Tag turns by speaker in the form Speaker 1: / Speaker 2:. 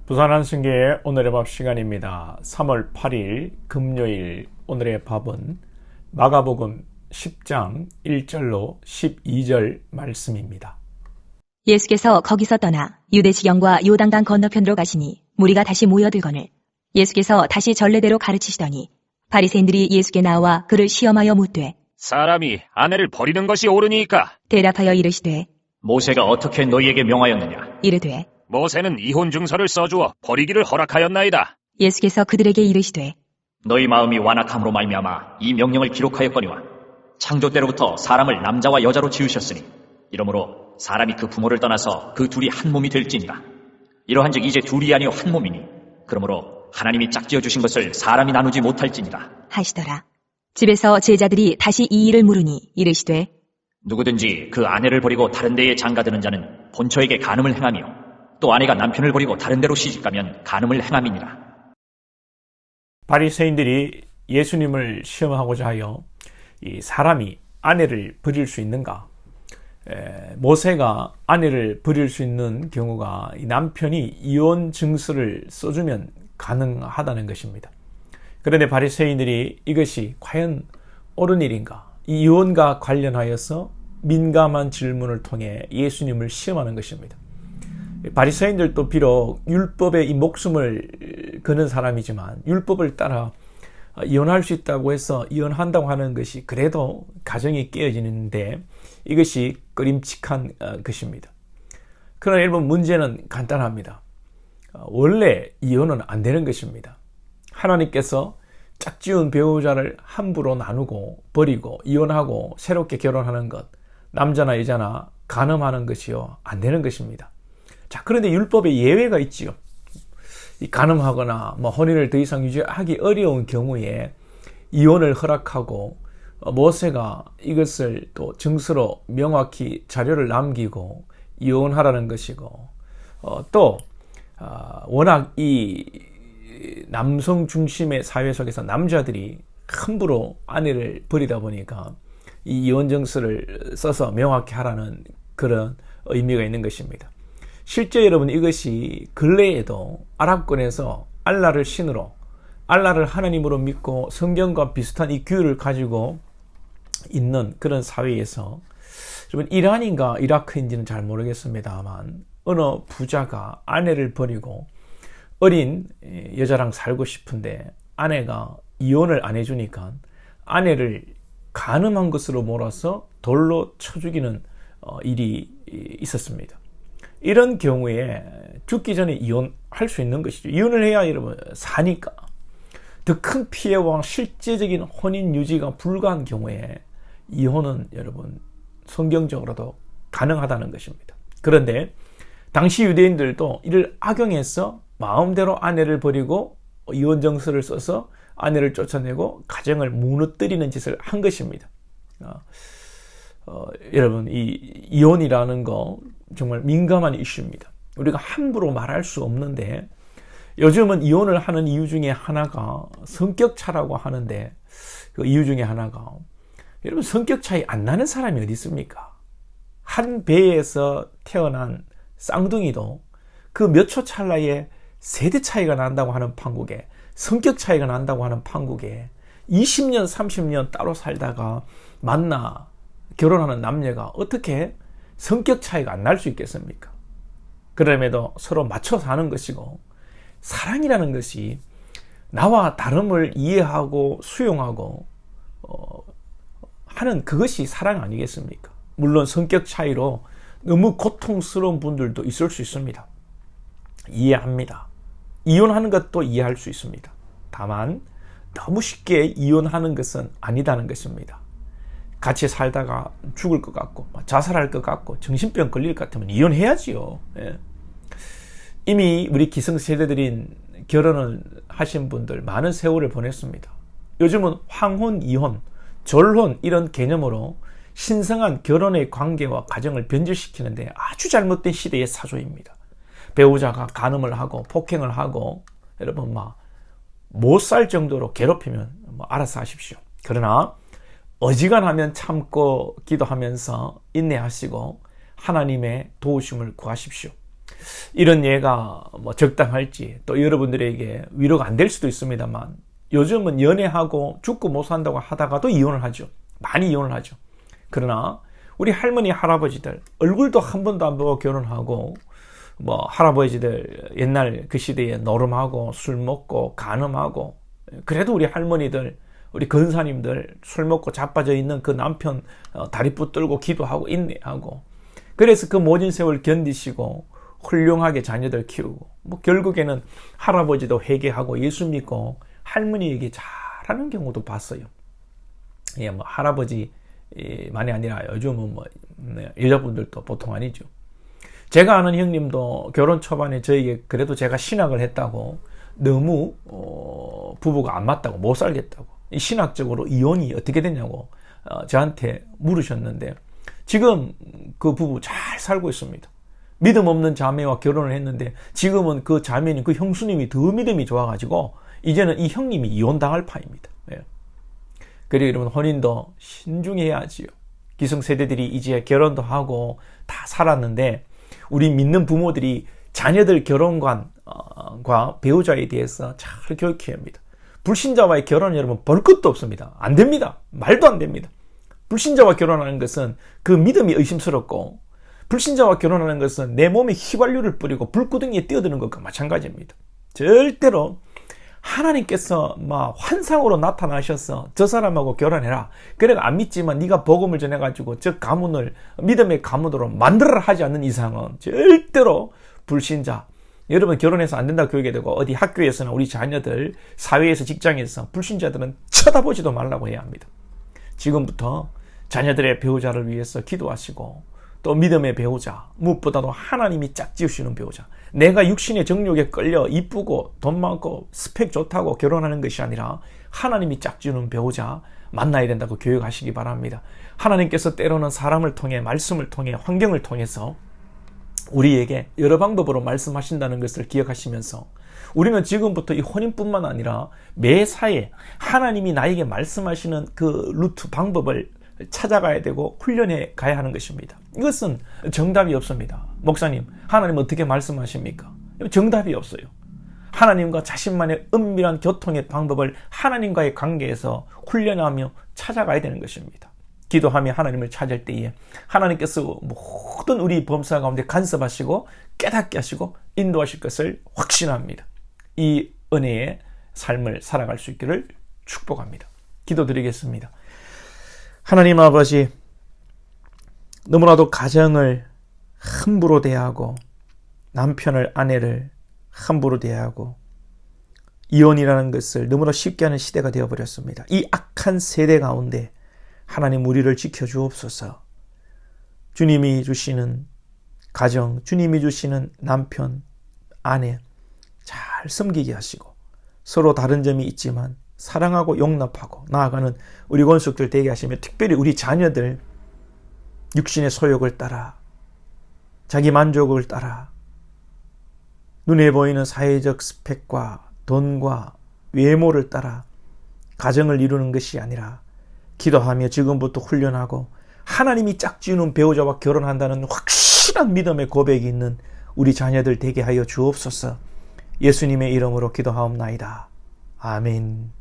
Speaker 1: 부산 한승교의 오늘의 밥 시간입니다. 3월 8일 금요일 오늘의 밥은 마가복음 10장 1절로 12절 말씀입니다.
Speaker 2: 예수께서 거기서 떠나 유대지경과 요단강 건너편으로 가시니 무리가 다시 모여들거늘 예수께서 다시 전례대로 가르치시더니 바리새인들이 예수께 나와 그를 시험하여 묻되
Speaker 3: 사람이 아내를 버리는 것이 옳으니까?
Speaker 2: 대답하여 이르시되
Speaker 4: 모세가 어떻게 너희에게 명하였느냐?
Speaker 2: 이르되
Speaker 3: 모세는 이혼 증서를 써주어 버리기를 허락하였나이다.
Speaker 2: 예수께서 그들에게 이르시되
Speaker 4: 너희 마음이 완악함으로 말미암아 이 명령을 기록하였거니와 창조 때로부터 사람을 남자와 여자로 지으셨으니 이러므로 사람이 그 부모를 떠나서 그 둘이 한 몸이 될지니라. 이러한즉 이제 둘이 아니요 한 몸이니 그러므로 하나님이 짝지어 주신 것을 사람이 나누지 못할지니라
Speaker 2: 하시더라. 집에서 제자들이 다시 이 일을 물으니 이르시되
Speaker 4: 누구든지 그 아내를 버리고 다른 데에 장가드는 자는 본처에게 간음을 행하며 또 아내가 남편을 버리고 다른 데로 시집가면 간음을 행함이니라.
Speaker 1: 바리새인들이 예수님을 시험하고자 하여 이 사람이 아내를 버릴 수 있는가? 모세가 아내를 버릴 수 있는 경우가 이 남편이 이혼 증서를 써주면 가능하다는 것입니다. 그런데 바리새인들이 이것이 과연 옳은 일인가? 이 이혼과 관련하여서 민감한 질문을 통해 예수님을 시험하는 것입니다. 바리새인들도 비록 율법에 이 목숨을 거는 사람이지만 율법을 따라 이혼할 수 있다고 해서 이혼한다고 하는 것이 그래도 가정이 깨어지는데 이것이 꺼림칙한 것입니다. 그러나 여러분 문제는 간단합니다. 원래 이혼은 안 되는 것입니다. 하나님께서 짝지은 배우자를 함부로 나누고 버리고 이혼하고 새롭게 결혼하는 것, 남자나 여자나 간음하는 것이요 안 되는 것입니다. 자, 그런데 율법에 예외가 있지요. 이 간음하거나 혼인을 더 이상 유지하기 어려운 경우에 이혼을 허락하고 모세가 이것을 또 증서로 명확히 자료를 남기고 이혼하라는 것이고 또 워낙 이 남성 중심의 사회 속에서 남자들이 함부로 아내를 버리다 보니까 이 이혼 증서를 써서 명확히 하라는 그런 의미가 있는 것입니다. 실제 여러분 이것이 근래에도 아랍권에서 알라를 신으로 알라를 하나님으로 믿고 성경과 비슷한 이 규율을 가지고 있는 그런 사회에서 여러분 이란인가 이라크인지는 잘 모르겠습니다만 어느 부자가 아내를 버리고 어린 여자랑 살고 싶은데 아내가 이혼을 안 해주니까 아내를 간음한 것으로 몰아서 돌로 쳐 죽이는 일이 있었습니다. 이런 경우에 죽기 전에 이혼할 수 있는 것이죠. 이혼을 해야 여러분 사니까. 더 큰 피해와 실제적인 혼인 유지가 불가한 경우에 이혼은 여러분 성경적으로도 가능하다는 것입니다. 그런데 당시 유대인들도 이를 악용해서 마음대로 아내를 버리고 이혼 증서를 써서 아내를 쫓아내고 가정을 무너뜨리는 짓을 한 것입니다. 여러분 이 이혼이라는 거 정말 민감한 이슈입니다. 우리가 함부로 말할 수 없는데 요즘은 이혼을 하는 이유 중에 하나가 성격 차라고 하는데 그 이유 중에 하나가 여러분 성격 차이 안 나는 사람이 어디 있습니까? 한 배에서 태어난 쌍둥이도 그 몇 초 찰나에 세대 차이가 난다고 하는 판국에 성격 차이가 난다고 하는 판국에 20년 30년 따로 살다가 만나 결혼하는 남녀가 어떻게 성격 차이가 안 날 수 있겠습니까? 그럼에도 서로 맞춰 사는 것이고 사랑이라는 것이 나와 다름을 이해하고 수용하고 하는 그것이 사랑 아니겠습니까? 물론 성격 차이로 너무 고통스러운 분들도 있을 수 있습니다. 이해합니다. 이혼하는 것도 이해할 수 있습니다. 다만 너무 쉽게 이혼하는 것은 아니다는 것입니다. 같이 살다가 죽을 것 같고 자살할 것 같고 정신병 걸릴 것 같으면 이혼해야지요. 예. 이미 우리 기성세대들인 결혼을 하신 분들 많은 세월을 보냈습니다. 요즘은 황혼, 이혼, 졸혼 이런 개념으로 신성한 결혼의 관계와 가정을 변질시키는데 아주 잘못된 시대의 사조입니다. 배우자가 간음을 하고 폭행을 하고 여러분 못 살 정도로 괴롭히면 알아서 하십시오. 그러나 어지간하면 참고 기도하면서 인내하시고 하나님의 도우심을 구하십시오. 이런 예가 뭐 적당할지 또 여러분들에게 위로가 안 될 수도 있습니다만 요즘은 연애하고 죽고 못 산다고 하다가도 이혼을 하죠. 많이 이혼을 하죠. 그러나 우리 할머니 할아버지들 얼굴도 한 번도 안 보고 결혼하고 뭐 할아버지들 옛날 그 시대에 노름하고 술 먹고 간음하고 그래도 우리 할머니들 우리 근사님들 술 먹고 자빠져 있는 그 남편 다리 붙들고 기도하고 인내하고 그래서 그 모진 세월 견디시고 훌륭하게 자녀들 키우고 뭐 결국에는 할아버지도 회개하고 예수 믿고 할머니에게 잘하는 경우도 봤어요. 예, 뭐 할아버지만이 아니라 요즘은 뭐 여자분들도 보통 아니죠. 제가 아는 형님도 결혼 초반에 저에게 그래도 제가 신학을 했다고 너무 부부가 안 맞다고 못 살겠다고 신학적으로 이혼이 어떻게 되냐고 저한테 물으셨는데 지금 그 부부 잘 살고 있습니다. 믿음 없는 자매와 결혼을 했는데 지금은 그 자매님 그 형수님이 더 믿음이 좋아가지고 이제는 이 형님이 이혼당할 판입니다. 예. 그리고 여러분 혼인도 신중해야지요. 기성세대들이 이제 결혼도 하고 다 살았는데 우리 믿는 부모들이 자녀들 결혼관과 배우자에 대해서 잘 교육해야 합니다. 불신자와의 결혼은 여러분 볼 것도 없습니다. 안 됩니다. 말도 안 됩니다. 불신자와 결혼하는 것은 그 믿음이 의심스럽고 불신자와 결혼하는 것은 내 몸에 휘발유를 뿌리고 불구덩이에 뛰어드는 것과 마찬가지입니다. 절대로 하나님께서 막 환상으로 나타나셔서 저 사람하고 결혼해라. 그래 안 믿지만 네가 복음을 전해가지고 저 가문을 믿음의 가문으로 만들어라 하지 않는 이상은 절대로 불신자 여러분 결혼해서 안 된다고 교육이 되고 어디 학교에서나 우리 자녀들 사회에서 직장에서 불신자들은 쳐다보지도 말라고 해야 합니다. 지금부터 자녀들의 배우자를 위해서 기도하시고 또 믿음의 배우자 무엇보다도 하나님이 짝지으시는 배우자 내가 육신의 정욕에 끌려 이쁘고 돈 많고 스펙 좋다고 결혼하는 것이 아니라 하나님이 짝지으는 배우자 만나야 된다고 교육하시기 바랍니다. 하나님께서 때로는 사람을 통해 말씀을 통해 환경을 통해서 우리에게 여러 방법으로 말씀하신다는 것을 기억하시면서 우리는 지금부터 이 혼인뿐만 아니라 매사에 하나님이 나에게 말씀하시는 그 루트 방법을 찾아가야 되고 훈련해 가야 하는 것입니다. 이것은 정답이 없습니다. 목사님, 하나님 어떻게 말씀하십니까? 정답이 없어요. 하나님과 자신만의 은밀한 교통의 방법을 하나님과의 관계에서 훈련하며 찾아가야 되는 것입니다. 기도하며 하나님을 찾을 때에 하나님께서 모든 우리 범사 가운데 간섭하시고 깨닫게 하시고 인도하실 것을 확신합니다. 이 은혜의 삶을 살아갈 수 있기를 축복합니다. 기도드리겠습니다. 하나님 아버지, 너무나도 가정을 함부로 대하고 남편을 아내를 함부로 대하고 이혼이라는 것을 너무나 쉽게 하는 시대가 되어버렸습니다. 이 악한 세대 가운데 하나님 우리를 지켜주옵소서. 주님이 주시는 가정, 주님이 주시는 남편, 아내 잘 섬기게 하시고 서로 다른 점이 있지만 사랑하고 용납하고 나아가는 우리 권속들 되게 하시며 특별히 우리 자녀들 육신의 소욕을 따라 자기 만족을 따라 눈에 보이는 사회적 스펙과 돈과 외모를 따라 가정을 이루는 것이 아니라 기도하며 지금부터 훈련하고 하나님이 짝지우는 배우자와 결혼한다는 확실한 믿음의 고백이 있는 우리 자녀들 되게 하여 주옵소서. 예수님의 이름으로 기도하옵나이다. 아멘.